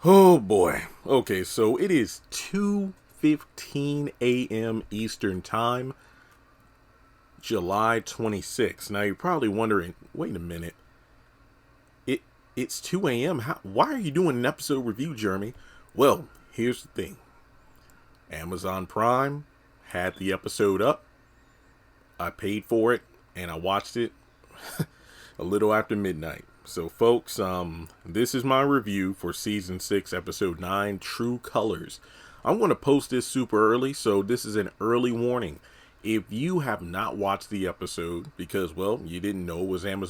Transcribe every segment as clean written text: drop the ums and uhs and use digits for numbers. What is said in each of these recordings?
Oh boy. Okay, so it is 2:15 a.m. Eastern Time, July 26th. Now you're probably wondering, wait a minute. It it's 2 a.m. Why are you doing an episode review, Jeremy? Well, here's the thing. Amazon Prime had the episode up. I paid for it and I watched it a little after midnight. So folks, this is my review for season 6, episode 9, True Colors. I'm going to post this super early, so this is an early warning. If you have not watched the episode because, well, you didn't know it was you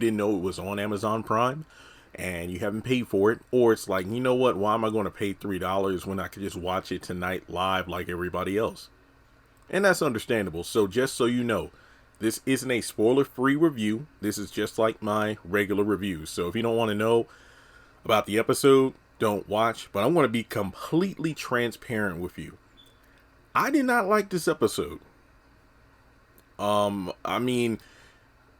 didn't know it was on Amazon Prime and you haven't paid for it, or it's like, you know what, why am I going to pay $3 when I could just watch it tonight live like everybody else? And that's understandable. So just so you know, this isn't a spoiler-free review. This is just like my regular reviews. So if you don't want to know about the episode, don't watch. But I want to be completely transparent with you. I did not like this episode. I mean,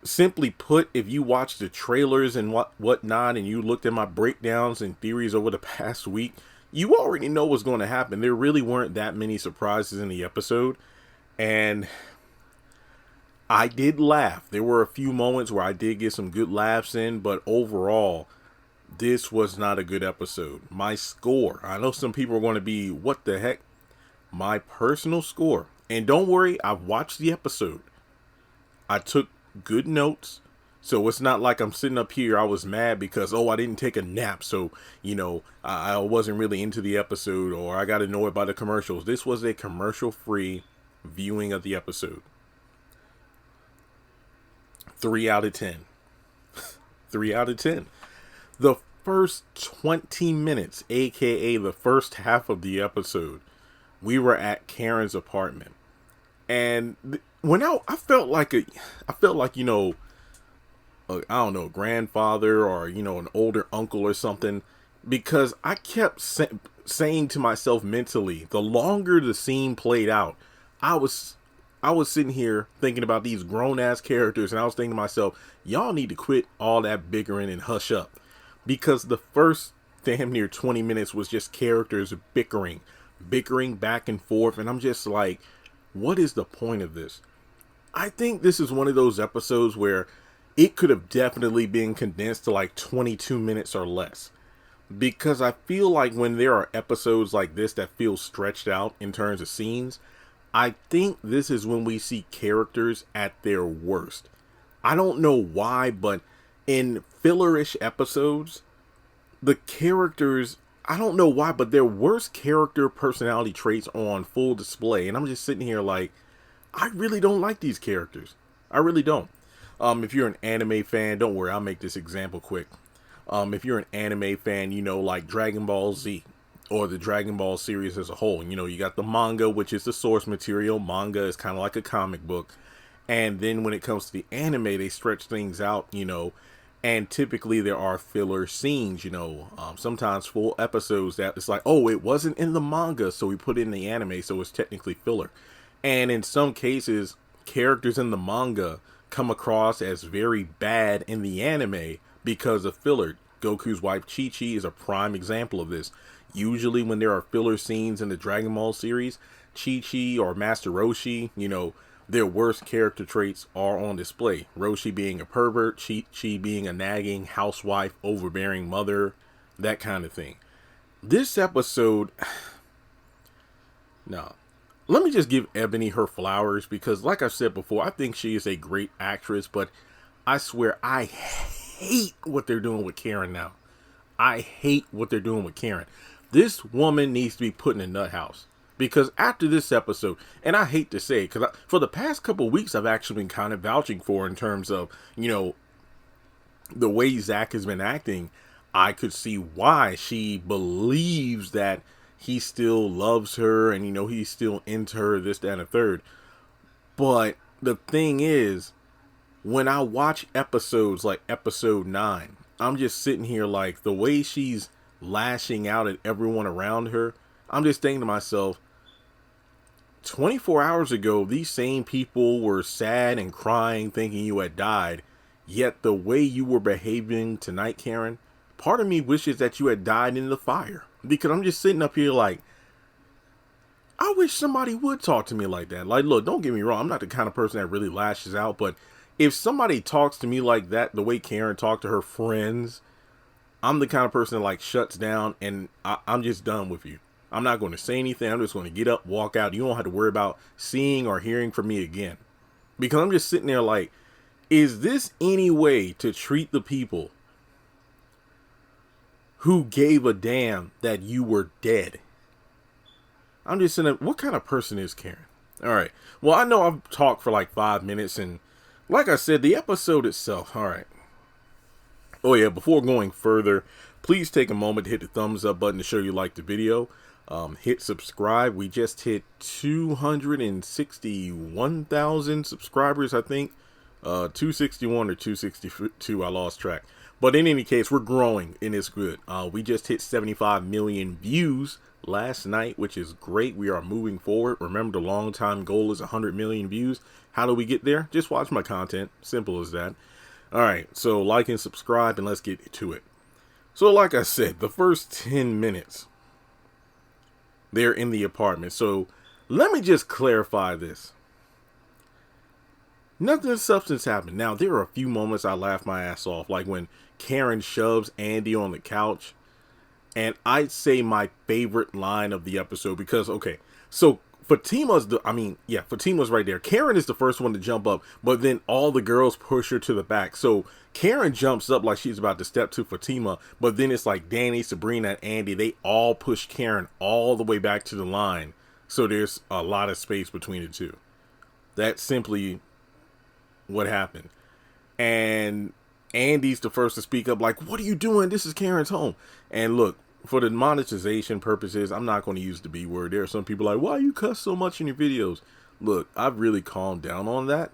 simply put, if you watch the trailers and whatnot, and you looked at my breakdowns and theories over the past week, you already know what's going to happen. There really weren't that many surprises in the episode. And I did laugh. There were a few moments where I did get some good laughs in, but overall, this was not a good episode. My score, I know some people are going to be, what the heck? My personal score, and don't worry, I've watched the episode. I took good notes, so it's not like I'm sitting up here, I was mad because, I didn't take a nap, so, I wasn't really into the episode, or I got annoyed by the commercials. This was a commercial-free viewing of the episode. 3 out of 10. 3 out of 10. The first 20 minutes, aka the first half of the episode, we were at Karen's apartment. And when I felt like a grandfather or, an older uncle or something, because I kept saying to myself mentally, the longer the scene played out, I was sitting here thinking about these grown-ass characters, and I was thinking to myself, y'all need to quit all that bickering and hush up. Because the first damn near 20 minutes was just characters bickering back and forth, and I'm just like, what is the point of this? I think this is one of those episodes where it could have definitely been condensed to like 22 minutes or less. Because I feel like when there are episodes like this that feel stretched out in terms of scenes, I think this is when we see characters at their worst. I don't know why, but in fillerish episodes, the characters, I don't know why, but their worst character personality traits are on full display. And I'm just sitting here like, I really don't like these characters. I really don't. If you're an anime fan, don't worry, I'll make this example quick. If you're an anime fan, like Dragon Ball Z, or the Dragon Ball series as a whole. You got the manga, which is the source material. Manga is kind of like a comic book. And then when it comes to the anime, they stretch things out, and typically there are filler scenes, sometimes full episodes that it's like, it wasn't in the manga, so we put it in the anime, so it's technically filler. And in some cases, characters in the manga come across as very bad in the anime because of filler. Goku's wife Chi-Chi is a prime example of this. Usually when there are filler scenes in the Dragon Ball series, Chi-Chi or Master Roshi, their worst character traits are on display. Roshi being a pervert, Chi-Chi being a nagging housewife, overbearing mother, that kind of thing. This episode, no, let me just give Ebony her flowers because like I said before, I think she is a great actress, but I swear I hate what they're doing with Karen now. I hate what they're doing with Karen. This woman needs to be put in a nut house. Because after this episode, and I hate to say it, because for the past couple of weeks, I've actually been kind of vouching for in terms of, the way Zach has been acting. I could see why she believes that he still loves her and, he's still into her, this, that, and the third. But the thing is, when I watch episodes like episode 9, I'm just sitting here like the way she's lashing out at everyone around her. I'm just thinking to myself, 24 hours ago, these same people were sad and crying, thinking you had died. Yet the way you were behaving tonight, Karen, part of me wishes that you had died in the fire, because I'm just sitting up here like, I wish somebody would talk to me like that. Like, look, don't get me wrong. I'm not the kind of person that really lashes out, but if somebody talks to me like that, the way Karen talked to her friends, I'm the kind of person that like shuts down, and I'm just done with you. I'm not going to say anything. I'm just going to get up, walk out. You don't have to worry about seeing or hearing from me again. Because I'm just sitting there like, is this any way to treat the people who gave a damn that you were dead? I'm just saying, what kind of person is Karen? All right. Well, I know I've talked for like 5 minutes, and like I said, the episode itself. All right. Oh yeah, before going further, please take a moment to hit the thumbs up button to show you like the video. Hit subscribe. We just hit 261,000 subscribers, I think. 261 or 262, I lost track. But in any case, we're growing, and it's good. We just hit 75 million views last night, which is great. We are moving forward. Remember, the long time goal is 100 million views. How do we get there? Just watch my content. Simple as that. All right, so like and subscribe, and let's get to it. So like I said, the first 10 minutes, they're in the apartment. So let me just clarify this. Nothing of substance happened. Now, there are a few moments I laughed my ass off, like when Karen shoves Andy on the couch. And I'd say my favorite line of the episode, because, okay, so Fatima's right there. Karen is the first one to jump up, but then all the girls push her to the back. So Karen jumps up like she's about to step to Fatima, but then it's like Danny, Sabrina, and Andy. They all push Karen all the way back to the line. So there's a lot of space between the two. That's simply what happened. And Andy's the first to speak up like, what are you doing? This is Karen's home. And look, for the monetization purposes, I'm not going to use the B word. There are some people like, why you cuss so much in your videos? Look, I've really calmed down on that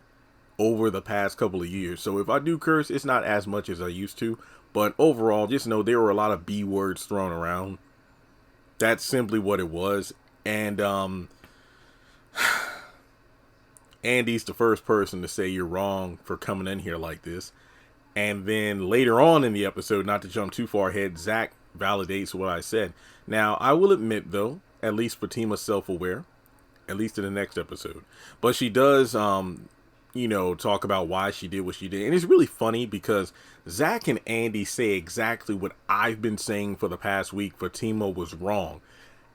over the past couple of years. So if I do curse, it's not as much as I used to. But overall, just know there were a lot of B words thrown around. That's simply what it was. And Andy's the first person to say you're wrong for coming in here like this. And then later on in the episode, not to jump too far ahead, Zach validates what I said. Now, I will admit, though, at least Fatima's self-aware, at least in the next episode. But she does, talk about why she did what she did. And it's really funny because Zach and Andy say exactly what I've been saying for the past week. Fatima was wrong.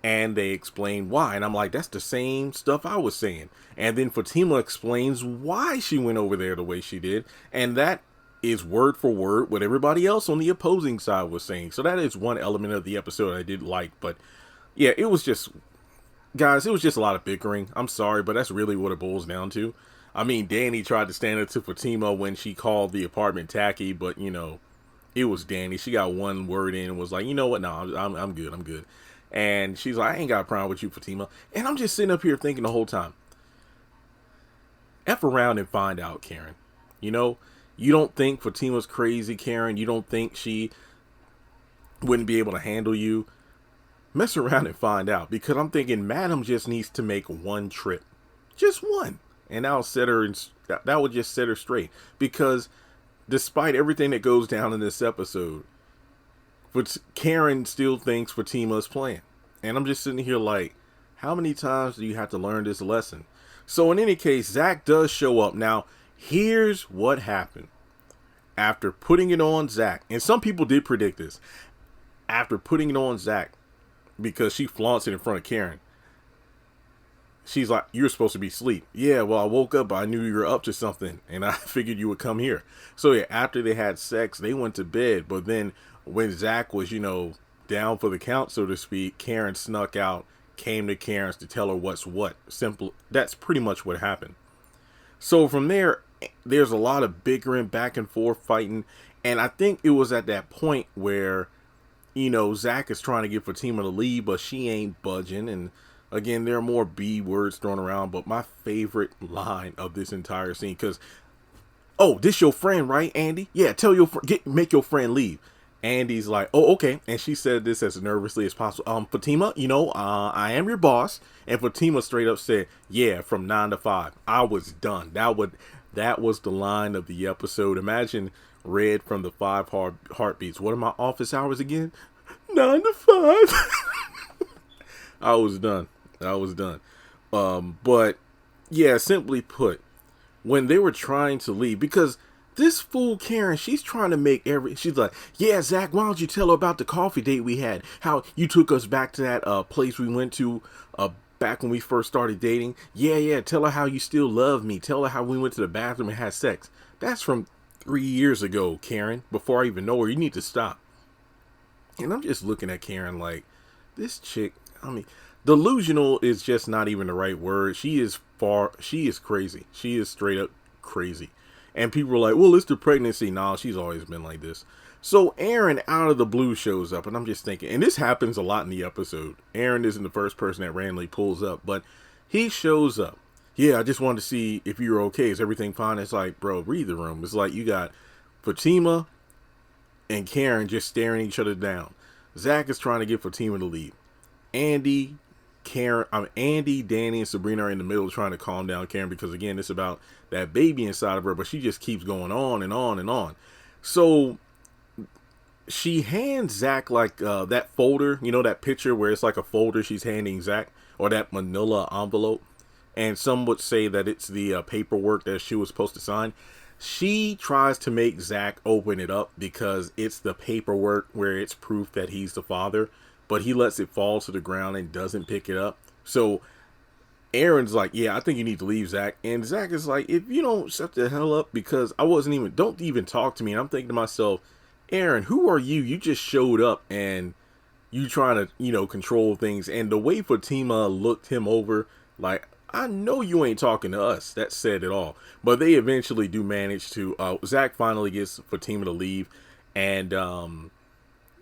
And they explain why. And I'm like, that's the same stuff I was saying. And then Fatima explains why she went over there the way she did. And that is word for word what everybody else on the opposing side was saying. So that is one element of the episode I did like. But yeah, it was just, guys, it was just a lot of bickering. I'm sorry, but that's really what it boils down to. I mean, Danny tried to stand up to Fatima when she called the apartment tacky, but it was Danny. She got one word in and was like, you know what? No, I'm good. I'm good. And she's like, I ain't got a problem with you, Fatima. And I'm just sitting up here thinking the whole time, F around and find out, Karen. You don't think Fatima's crazy, Karen. You don't think she wouldn't be able to handle you. Mess around and find out. Because I'm thinking Madam just needs to make one trip. Just one. And that would just set her straight. Because despite everything that goes down in this episode, Karen still thinks Fatima's playing. And I'm just sitting here like, how many times do you have to learn this lesson? So in any case, Zach does show up. Now, here's what happened. After putting it on Zach, and some people did predict this, after putting it on Zach, because she flaunts it in front of Karen, she's like, you're supposed to be asleep. Yeah, well, I woke up, I knew you were up to something, and I figured you would come here. So yeah, after they had sex, they went to bed. But then when Zach was, down for the count, so to speak, Karen snuck out, came to Karen's to tell her what's what. Simple. That's pretty much what happened. So from there, there's a lot of bickering, back and forth fighting. And I think it was at that point where, Zach is trying to get Fatima to leave, but she ain't budging. And again, there are more B words thrown around. But my favorite line of this entire scene, because, oh, this your friend, right, Andy? Yeah, tell your make your friend leave. Andy's like, oh, okay. And she said this as nervously as possible. Fatima, I am your boss. And Fatima straight up said, yeah, from 9 to 5. I was done. That was the line of the episode. Imagine read from the heartbeats. What are my office hours again? 9 to 5. I was done. But yeah, simply put, when they were trying to leave, because this fool Karen, she's trying to make she's like, yeah, Zach, why don't you tell her about the coffee date we had? How you took us back to that place we went to back when we first started dating. Yeah, tell her how you still love me. Tell her how we went to the bathroom and had sex. That's from 3 years ago, Karen. Before I even know her, you need to stop. And I'm just looking at Karen like, this chick, I mean, delusional is just not even the right word. She is crazy. She is straight up crazy. And people are like, well, it's the pregnancy. Nah, she's always been like this. So Aaron out of the blue shows up, and I'm just thinking, and this happens a lot in the episode. Aaron isn't the first person that randomly pulls up, but he shows up. Yeah, I just wanted to see if you're okay. Is everything fine? It's like, bro, read the room. It's like you got Fatima and Karen just staring each other down. Zach is trying to get Fatima to leave. Andy, Danny, and Sabrina are in the middle trying to calm down Karen because, again, it's about that baby inside of her, but she just keeps going on and on and on. So she hands Zach like that folder, you know, that picture where it's like a folder she's handing Zach, or that manila envelope. And some would say that it's the paperwork that she was supposed to sign. She tries to make Zach open it up because it's the paperwork where it's proof that he's the father, but he lets it fall to the ground and doesn't pick it up. So Aaron's like, yeah, I think you need to leave, Zach. And Zach is like, if you don't shut the hell up, because don't even talk to me. And I'm thinking to myself, Aaron, who are you? You just showed up and you trying to, control things. And the way Fatima looked him over, like, I know you ain't talking to us. That said it all. But they eventually do manage to, Zach finally gets Fatima to leave. And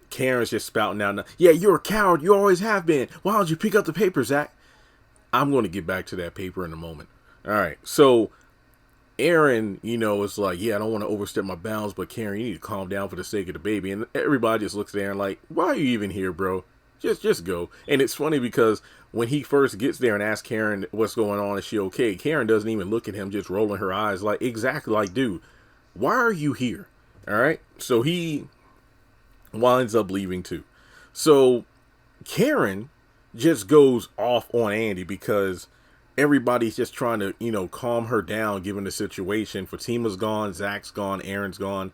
Karen's just spouting out, yeah, you're a coward. You always have been. Why don't you pick up the paper, Zach? I'm going to get back to that paper in a moment. All right. So Aaron, is like, yeah, I don't want to overstep my bounds, but Karen, you need to calm down for the sake of the baby. And everybody just looks at Aaron like, why are you even here, bro? Just go. And it's funny because when he first gets there and asks Karen what's going on, is she okay? Karen doesn't even look at him, just rolling her eyes like, exactly, like, dude, why are you here? All right. So he winds up leaving too. So Karen just goes off on Andy because everybody's just trying to, calm her down given the situation. Fatima's gone, Zach's gone, Aaron's gone,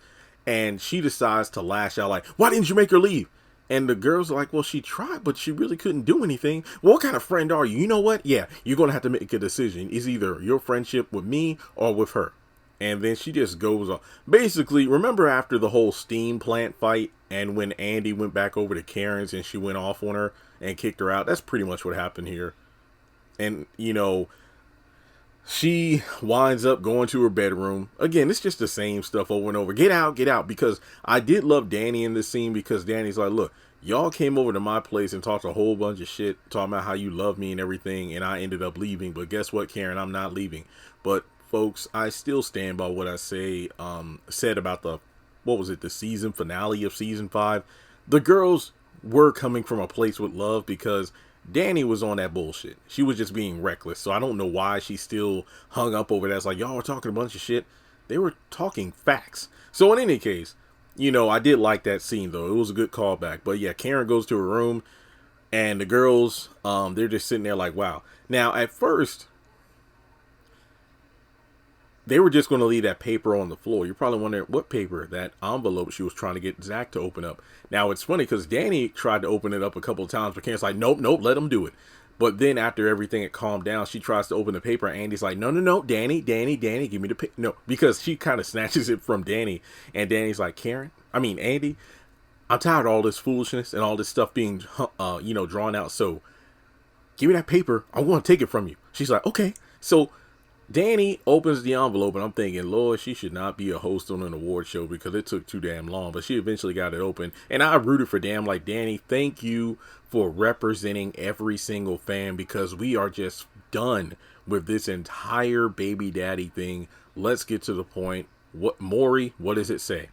and she decides to lash out like, why didn't you make her leave? And the girls are like, well, she tried, but she really couldn't do anything. Well, what kind of friend are you? You know what? Yeah, you're going to have to make a decision. It's either your friendship with me or with her. And then she just goes on. Basically, remember after the whole steam plant fight and when Andy went back over to Karen's and she went off on her and kicked her out? That's pretty much what happened here. And, she winds up going to her bedroom. Again, it's just the same stuff over and over. Get out. Because I did love Danny in this scene because Danny's like, look, y'all came over to my place and talked a whole bunch of shit, talking about how you love me and everything, and I ended up leaving. But guess what, Karen? I'm not leaving. But folks, I still stand by what I said about the season finale of season 5. The girls were coming from a place with love because Danny was on that bullshit. She was just being reckless. So I don't know why she still hung up over that. It's like, y'all were talking a bunch of shit. They were talking facts. So in any case, I did like that scene though. It was a good callback. But yeah, Karen goes to her room and the girls, they're just sitting there like, wow. Now at first, they were just going to leave that paper on the floor. You're probably wondering what paper, that envelope she was trying to get Zach to open up. Now, it's funny because Danny tried to open it up a couple of times, but Karen's like, nope, let him do it. But then after everything had calmed down, she tries to open the paper. And Andy's like, no, Danny, give me the paper. No, because she kind of snatches it from Danny. And Danny's like, Andy, I'm tired of all this foolishness and all this stuff being, drawn out. So give me that paper. I'm going to take it from you. She's like, okay. So Danny opens the envelope, and I'm thinking, Lord, she should not be a host on an award show because it took too damn long. But she eventually got it open, and I rooted for Dan. Like, Danny, thank you for representing every single fan because we are just done with this entire baby daddy thing. Let's get to the point. Maury, what does it say?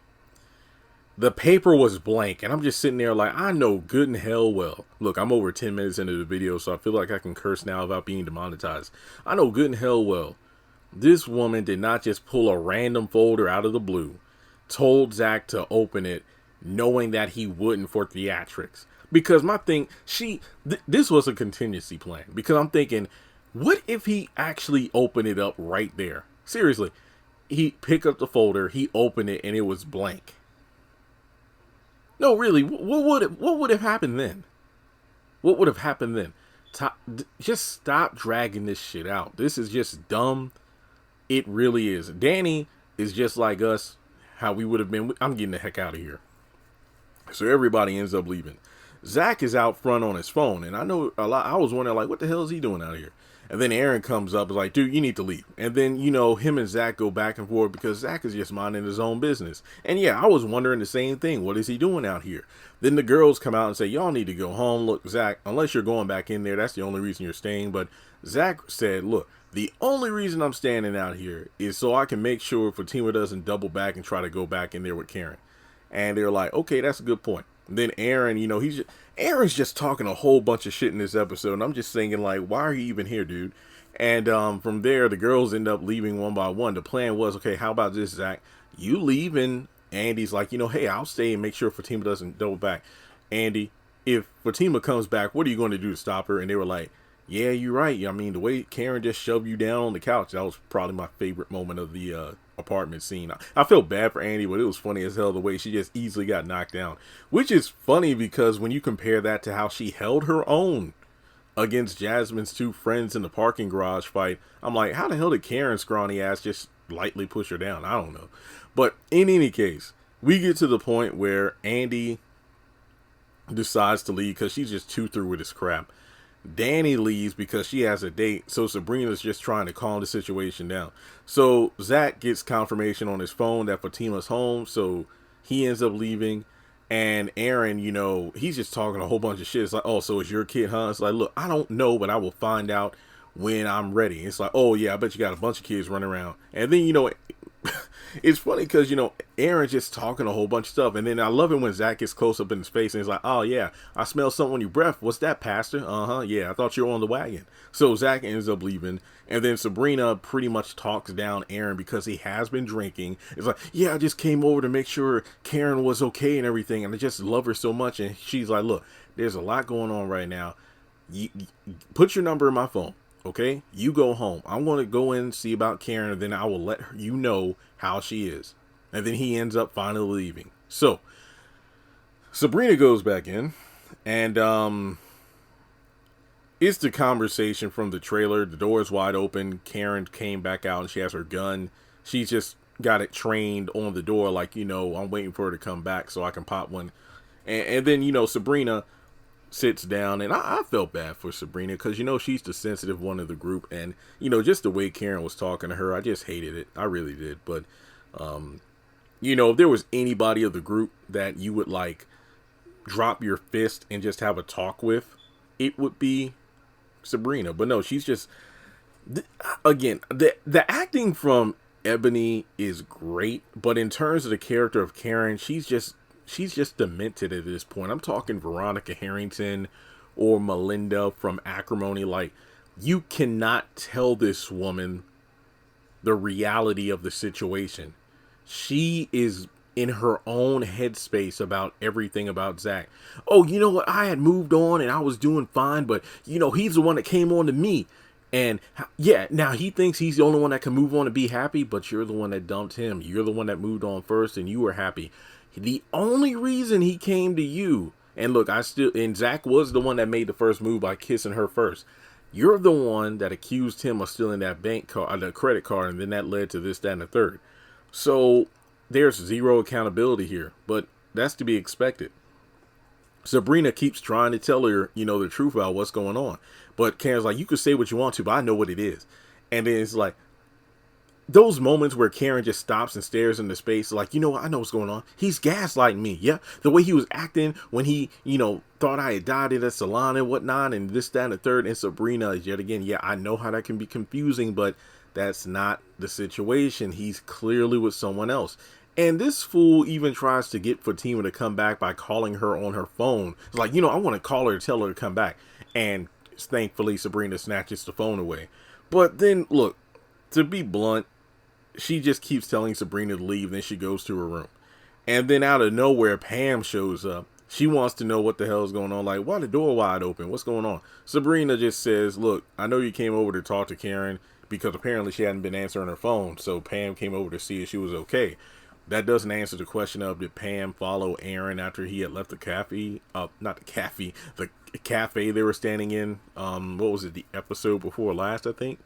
The paper was blank, and I'm just sitting there like, I know good and hell well. Look, I'm over 10 minutes into the video, so I feel like I can curse now without being demonetized. I know good and hell well this woman did not just pull a random folder out of the blue, told Zach to open it, knowing that he wouldn't for theatrics. Because my thing, this was a contingency plan. Because I'm thinking, what if he actually opened it up right there? Seriously, he picked up the folder, he opened it, and it was blank. No, really, what would have happened then? What would have happened then? Just stop dragging this shit out. This is just dumb. It really is. Danny is just like us, how we would have been. I'm getting the heck out of here. So everybody ends up leaving. Zach is out front on his phone, and I know a lot. I was wondering, like, what the hell is he doing out here? And then Aaron comes up, is like, dude, you need to leave. And then, him and Zach go back and forth because Zach is just minding his own business. And yeah, I was wondering the same thing. What is he doing out here? Then the girls come out and say, y'all need to go home. Look, Zach, unless you're going back in there, that's the only reason you're staying. But Zach said, look, the only reason I'm standing out here is so I can make sure Fatima doesn't double back and try to go back in there with Karen. And they're like, okay, that's a good point. Then Aaron, Aaron's just talking a whole bunch of shit in this episode. And I'm just thinking, like, why are you even here, dude? And from there, the girls end up leaving one by one. The plan was, okay, how about this, Zach? You leave, and Andy's like, hey, I'll stay and make sure Fatima doesn't double back. Andy, if Fatima comes back, what are you going to do to stop her? And they were like, yeah, you're right. I mean, the way Karen just shoved you down on the couch, that was probably my favorite moment of the apartment scene. I felt bad for Andy, but it was funny as hell the way she just easily got knocked down. Which is funny because when you compare that to how she held her own against Jasmine's two friends in the parking garage fight, I'm like, how the hell did Karen's scrawny ass just lightly push her down? I don't know. But in any case, we get to the point where Andy decides to leave because she's just too through with this crap. Danny leaves because she has a date, so Sabrina's just trying to calm the situation down. So Zach gets confirmation on his phone that Fatima's home, so he ends up leaving. And Aaron, he's just talking a whole bunch of shit. It's like, oh, so it's your kid, huh? It's like, look, I don't know, but I will find out when I'm ready. It's like, oh yeah, I bet you got a bunch of kids running around. And then, it's funny because, Aaron's just talking a whole bunch of stuff. And then I love it when Zach gets close up in his face and he's like, oh, yeah, I smell something on your breath. What's that, Pastor? Uh-huh, yeah, I thought you were on the wagon. So Zach ends up leaving. And then Sabrina pretty much talks down Aaron because he has been drinking. It's like, yeah, I just came over to make sure Karen was okay and everything. And I just love her so much. And she's like, look, there's a lot going on right now. You put your number in my phone. Okay, you go home. I'm going to go in and see about Karen, and then I will let her, know how she is. And then he ends up finally leaving. So Sabrina goes back in, and it's the conversation from the trailer. The door is wide open. Karen came back out, and she has her gun. She's just got it trained on the door, like, I'm waiting for her to come back so I can pop one. And then, Sabrina sits down, and I felt bad for Sabrina because she's the sensitive one of the group, and just the way Karen was talking to her, I just hated it. I really did. But if there was anybody of the group that you would like drop your fist and just have a talk with, it would be Sabrina. But no, she's just again, the acting from Ebony is great, but in terms of the character of Karen, she's just demented at this point. I'm talking Veronica Harrington or Melinda from Acrimony. Like, you cannot tell this woman the reality of the situation. She is in her own headspace about everything about Zach. Oh, you know what? I had moved on and I was doing fine, but he's the one that came on to me. And yeah, now he thinks he's the only one that can move on and be happy, but you're the one that dumped him. You're the one that moved on first and you were happy. The only reason he came to you, and look, and Zach was the one that made the first move by kissing her first. You're the one that accused him of stealing that bank card, the credit card, and then that led to this, that, and the third. So there's zero accountability here, but that's to be expected. Sabrina keeps trying to tell her, the truth about what's going on. But Karen's like, you can say what you want to, but I know what it is. And then it's like, those moments where Karen just stops and stares into space, like, I know what's going on. He's gaslighting me. Yeah. The way he was acting when he, thought I had died in a salon and whatnot, and this, that, and the third. And Sabrina is yet again, yeah, I know how that can be confusing, but that's not the situation. He's clearly with someone else. And this fool even tries to get Fatima to come back by calling her on her phone. It's like, I want to call her to tell her to come back. And thankfully, Sabrina snatches the phone away. But then, look, to be blunt, she just keeps telling Sabrina to leave, then she goes to her room. And then out of nowhere, Pam shows up. She wants to know what the hell is going on. Like, why the door wide open? What's going on? Sabrina just says, look, I know you came over to talk to Karen because apparently she hadn't been answering her phone. So Pam came over to see if she was okay. That doesn't answer the question of, did Pam follow Aaron after he had left the cafe? Not the cafe, the cafe they were standing in. What was it? The episode before last, I think.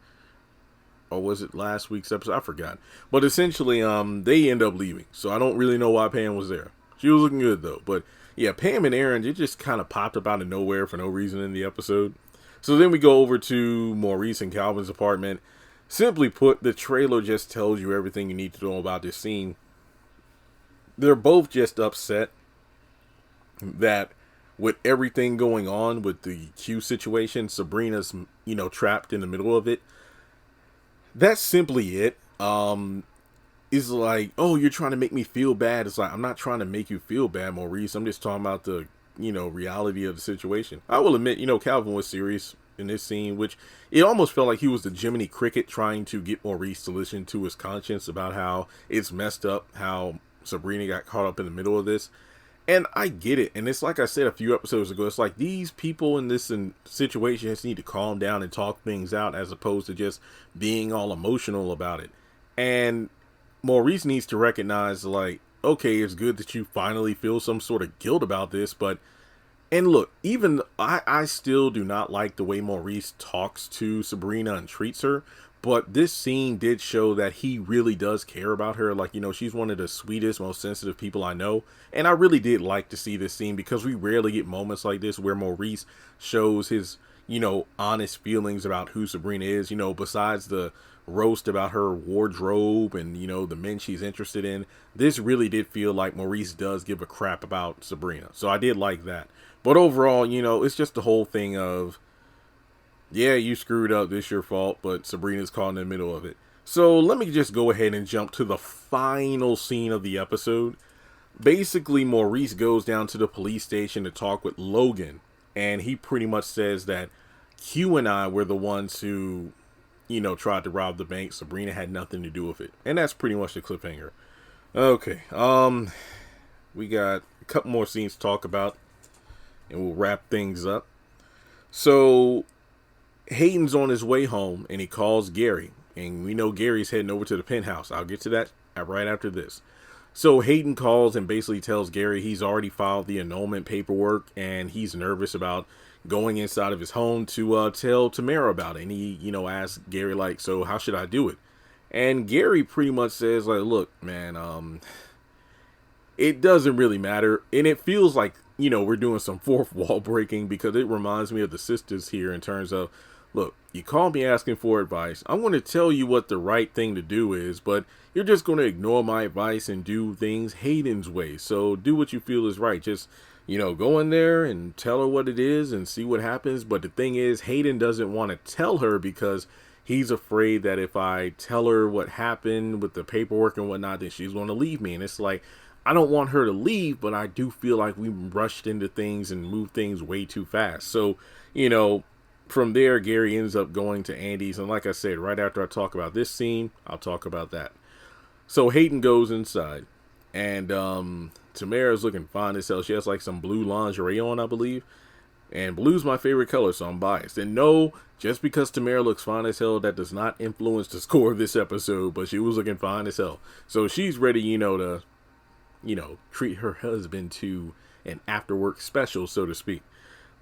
Or was it last week's episode? I forgot. But essentially, they end up leaving. So I don't really know why Pam was there. She was looking good though. But yeah, Pam and Aaron, it just kind of popped up out of nowhere for no reason in the episode. So then we go over to Maurice and Calvin's apartment. Simply put, the trailer just tells you everything you need to know about this scene. They're both just upset that with everything going on with the Q situation, Sabrina's, trapped in the middle of it. That's simply it. It's like, oh, you're trying to make me feel bad. It's like, I'm not trying to make you feel bad, Maurice. I'm just talking about the, reality of the situation. I will admit, Calvin was serious in this scene, which it almost felt like he was the Jiminy Cricket trying to get Maurice to listen to his conscience about how it's messed up, how Sabrina got caught up in the middle of this. And I get it. And it's like I said a few episodes ago, it's like these people in this situation just need to calm down and talk things out as opposed to just being all emotional about it. And Maurice needs to recognize, like, okay, it's good that you finally feel some sort of guilt about this, but, and look, even I still do not like the way Maurice talks to Sabrina and treats her. But this scene did show that he really does care about her. Like, she's one of the sweetest, most sensitive people I know. And I really did like to see this scene because we rarely get moments like this where Maurice shows his, honest feelings about who Sabrina is, besides the roast about her wardrobe and, the men she's interested in. This really did feel like Maurice does give a crap about Sabrina. So I did like that. But overall, it's just the whole thing of, yeah, you screwed up, this your fault, but Sabrina's caught in the middle of it. So let me just go ahead and jump to the final scene of the episode. Basically, Maurice goes down to the police station to talk with Logan, and he pretty much says that Q and I were the ones who, tried to rob the bank. Sabrina had nothing to do with it. And that's pretty much the cliffhanger. Okay, we got a couple more scenes to talk about, and we'll wrap things up. So Hayden's on his way home and he calls Gary, and we know Gary's heading over to the penthouse. I'll get to that right after this. So Hayden calls and basically tells Gary he's already filed the annulment paperwork and he's nervous about going inside of his home to tell Tamara about it. And he, asks Gary, like, so how should I do it? And Gary pretty much says, like, look, man, it doesn't really matter. And it feels like, we're doing some fourth wall breaking because it reminds me of the Sistas here in terms of, look, you called me asking for advice. I'm going to tell you what the right thing to do is, but you're just going to ignore my advice and do things Hayden's way. So do what you feel is right. Just, go in there and tell her what it is and see what happens. But the thing is, Hayden doesn't want to tell her because he's afraid that if I tell her what happened with the paperwork and whatnot, then she's going to leave me. And it's like, I don't want her to leave, but I do feel like we rushed into things and moved things way too fast. So, from there, Gary ends up going to Andy's. And like I said, right after I talk about this scene, I'll talk about that. So Hayden goes inside. And Tamara's looking fine as hell. She has like some blue lingerie on, I believe. And blue's my favorite color, so I'm biased. And no, just because Tamara looks fine as hell, that does not influence the score of this episode. But she was looking fine as hell. So she's ready, to, treat her husband to an after work special, so to speak.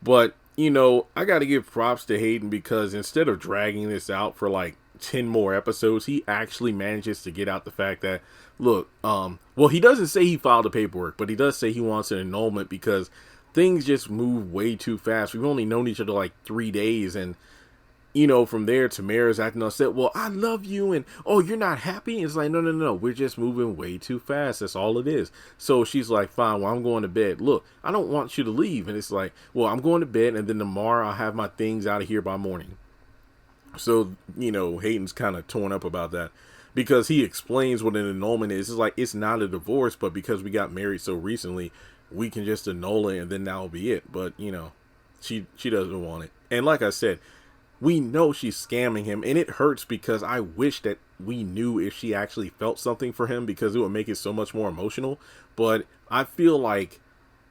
But, I got to give props to Hayden because instead of dragging this out for like 10 more episodes, he actually manages to get out the fact that, look, well, he doesn't say he filed the paperwork, but he does say he wants an annulment because things just move way too fast. We've only known each other like 3 days, and from there, Tamara's acting upset. Well, I love you, and oh, you're not happy? It's like, no. We're just moving way too fast. That's all it is. So she's like, fine, well, I'm going to bed. Look, I don't want you to leave. And it's like, well, I'm going to bed, and then tomorrow I'll have my things out of here by morning. So, Hayden's kind of torn up about that because he explains what an annulment is. It's like, it's not a divorce, but because we got married so recently, we can just annul it, and then that'll be it. But, she doesn't want it. And like I said, we know she's scamming him, and it hurts because I wish that we knew if she actually felt something for him, because it would make it so much more emotional. But I feel like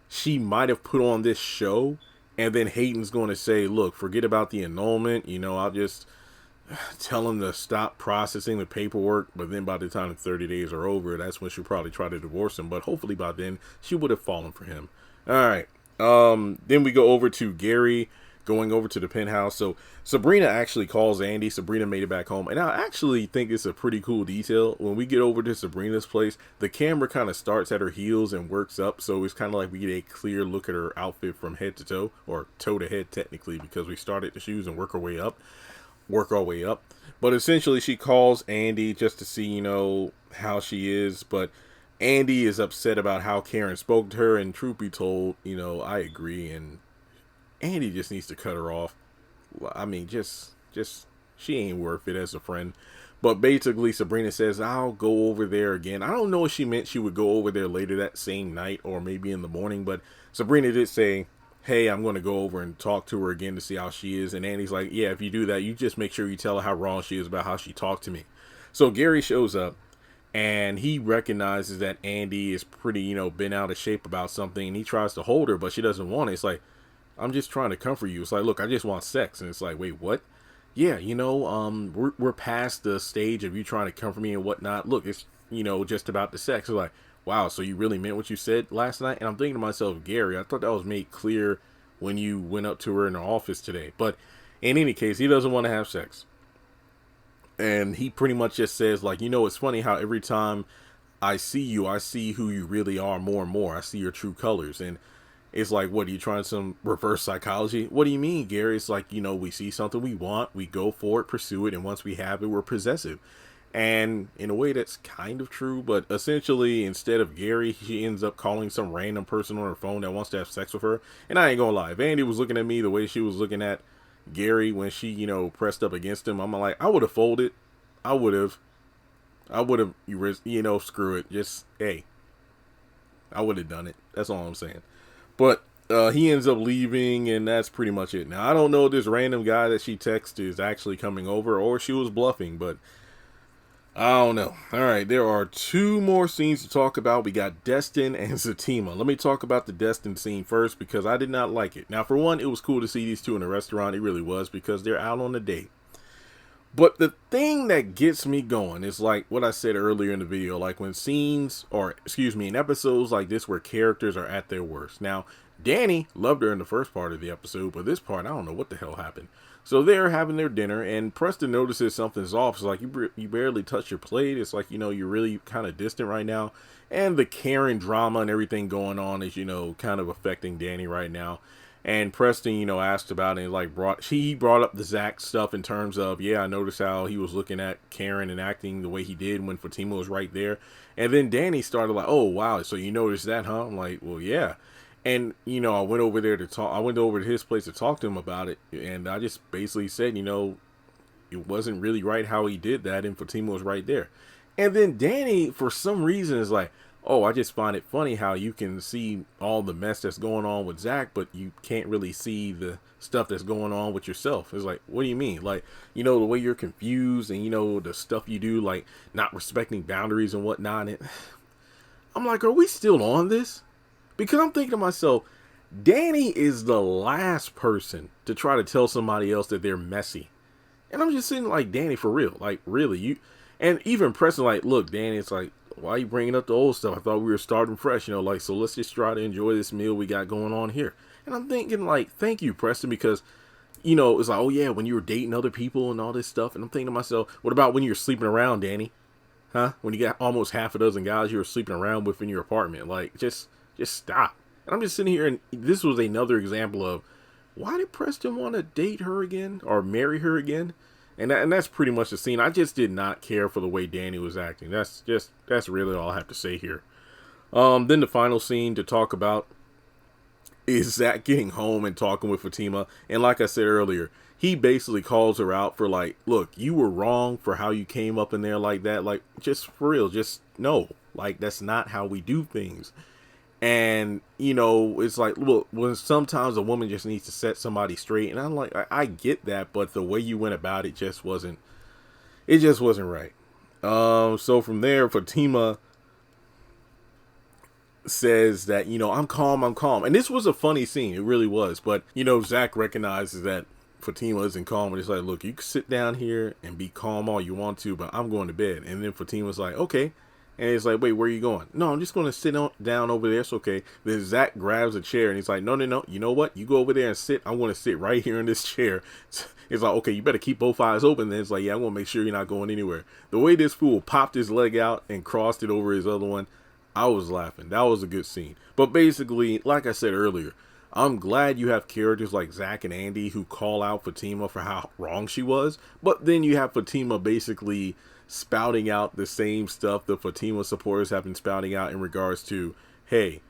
she might have put on this show, and then Hayden's going to say, look, forget about the annulment, I'll just tell him to stop processing the paperwork. But then by the time the 30 days are over, that's when she'll probably try to divorce him. But hopefully by then she would have fallen for him. All right. Then we go over to Gary going over to the penthouse. So Sabrina actually calls Andy. Sabrina made it back home. And I actually think it's a pretty cool detail. When we get over to Sabrina's place, the camera kind of starts at her heels and works up. So it's kind of like we get a clear look at her outfit from head to toe, or toe to head technically, because we start at the shoes and work our way up. But essentially she calls Andy just to see, how she is. But Andy is upset about how Karen spoke to her, and truth be told, I agree, and Andy just needs to cut her off. I mean, just she ain't worth it as a friend. But basically Sabrina says, I'll go over there again. I don't know if she meant she would go over there later that same night or maybe in the morning, but Sabrina did say, hey, I'm going to go over and talk to her again to see how she is. And Andy's like, yeah, if you do that, you just make sure you tell her how wrong she is about how she talked to me. So Gary shows up, and he recognizes that Andy is pretty, bent out of shape about something, and he tries to hold her, but she doesn't want it. It's like, I'm just trying to comfort you. It's like, look, I just want sex. And it's like, wait, what? Yeah, we're past the stage of you trying to comfort me and whatnot. Look, it's, just about the sex. It's like, wow, so you really meant what you said last night? And I'm thinking to myself, Gary, I thought that was made clear when you went up to her in her office today. But in any case, he doesn't want to have sex. And he pretty much just says, like, it's funny how every time I see you, I see who you really are more and more. I see your true colors. And it's like, what, are you trying some reverse psychology? What do you mean, Gary? It's like, we see something we want, we go for it, pursue it, and once we have it, we're possessive. And in a way, that's kind of true, but essentially, instead of Gary, she ends up calling some random person on her phone that wants to have sex with her. And I ain't gonna lie, if Andy was looking at me the way she was looking at Gary when she, pressed up against him, I'm like, I would have folded. I would have, screw it. Just, hey, I would have done it. That's all I'm saying. But he ends up leaving, and that's pretty much it. Now, I don't know if this random guy that she texted is actually coming over, or she was bluffing, but I don't know. All right, there are two more scenes to talk about. We got Destin and Zatima. Let me talk about the Destin scene first, because I did not like it. Now, for one, it was cool to see these two in a restaurant. It really was, because they're out on a date. But the thing that gets me going is like what I said earlier in the video, like when in episodes like this where characters are at their worst. Now, Danny loved her in the first part of the episode, but this part, I don't know what the hell happened. So they're having their dinner, and Preston notices something's off. It's like, you barely touch your plate. It's like, you're really kind of distant right now. And the Karen drama and everything going on is, kind of affecting Danny right now. And Preston, asked about it, and like he brought up the Zach stuff in terms of, yeah, I noticed how he was looking at Karen and acting the way he did when Fatima was right there. And then Danny started like, oh, wow, so you noticed that, huh? I'm like, well, yeah. And, I went over there to talk. I went over to his place to talk to him about it. And I just basically said, it wasn't really right how he did that, and Fatima was right there. And then Danny, for some reason, is like, oh, I just find it funny how you can see all the mess that's going on with Zach, but you can't really see the stuff that's going on with yourself. It's like, what do you mean? Like, the way you're confused and, the stuff you do, like not respecting boundaries and whatnot. And I'm like, are we still on this? Because I'm thinking to myself, Danny is the last person to try to tell somebody else that they're messy. And I'm just sitting like, Danny, for real. Like, really? And even Preston, like, look, Danny, it's like, why are you bringing up the old stuff? I thought we were starting fresh, so let's just try to enjoy this meal we got going on here. And I'm thinking, like, thank you, Preston, because, it's like, oh, yeah, when you were dating other people and all this stuff. And I'm thinking to myself, what about when you're sleeping around, Danny? Huh? When you got almost half a dozen guys you were sleeping around with in your apartment. Like, just stop. And I'm just sitting here, and this was another example of, why did Preston want to date her again or marry her again? And that's pretty much the scene. I just did not care for the way Danny was acting. That's really all I have to say here. Then the final scene to talk about is Zach getting home and talking with Fatima. And like I said earlier, he basically calls her out for like, look, you were wrong for how you came up in there like that. Like, just for real, just no. Like, that's not how we do things. And, you know, it's like, look, when sometimes a woman just needs to set somebody straight. And I'm like, I get that, but the way you went about it just wasn't right. So from there, Fatima says that, you know, I'm calm. And this was a funny scene. It really was. But, you know, Zach recognizes that Fatima isn't calm. And it's like, look, you can sit down here and be calm all you want to, but I'm going to bed. And then Fatima's like, okay. And it's like, wait, where are you going? No, I'm just going to sit down over there. It's okay. Then Zach grabs a chair and he's like, no. You know what? You go over there and sit. I'm going to sit right here in this chair. It's like, okay, you better keep both eyes open. Then it's like, yeah, I'm going to make sure you're not going anywhere. The way this fool popped his leg out and crossed it over his other one, I was laughing. That was a good scene. But basically, like I said earlier, I'm glad you have characters like Zach and Andy who call out Fatima for how wrong she was. But then you have Fatima basically spouting out the same stuff the Fatima supporters have been spouting out in regards to, hey,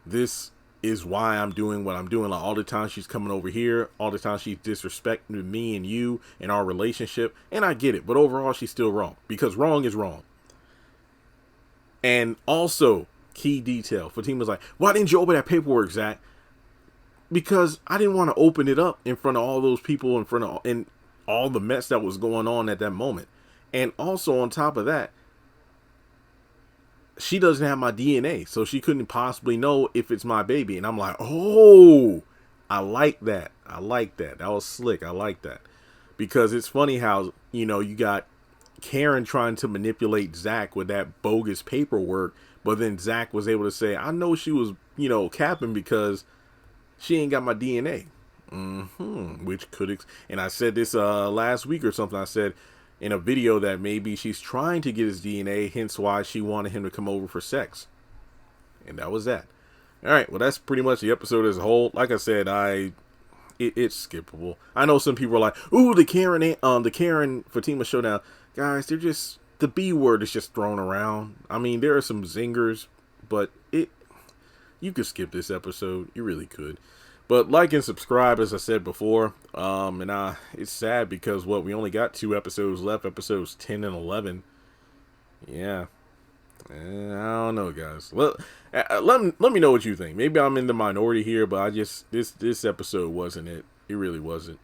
this is why I'm doing what I'm doing. Like all the time she's coming over here, all the time she's disrespecting me and you and our relationship. And I get it, but overall she's still wrong because wrong is wrong. And also, key detail, Fatima's like, why didn't you open that paperwork, Zach? Because I didn't want to open it up in front of all those people, in front of and all the mess that was going on at that moment. And also on top of that, she doesn't have my DNA, so she couldn't possibly know if it's my baby. And I'm like, oh, I like that. That was slick. I like that. Because it's funny how, you know, you got Karen trying to manipulate Zach with that bogus paperwork, but then Zach was able to say, I know she was, you know, capping because she ain't got my DNA. Which could, and I said this last week or something. I said in a video that maybe she's trying to get his DNA, hence why she wanted him to come over for sex. And that was that. All right, well, that's pretty much the episode as a whole. Like I said, it's skippable. I know some people are like, ooh, the Karen Fatima showdown. Guys, they're just, the B word is just thrown around. I mean, there are some zingers, but you could skip this episode. You really could. But like and subscribe, as I said before. It's sad because we only got 2 episodes left, episodes 10 and 11. Yeah. I don't know, guys. Well, let me know what you think. Maybe I'm in the minority here, but this episode wasn't it. It really wasn't.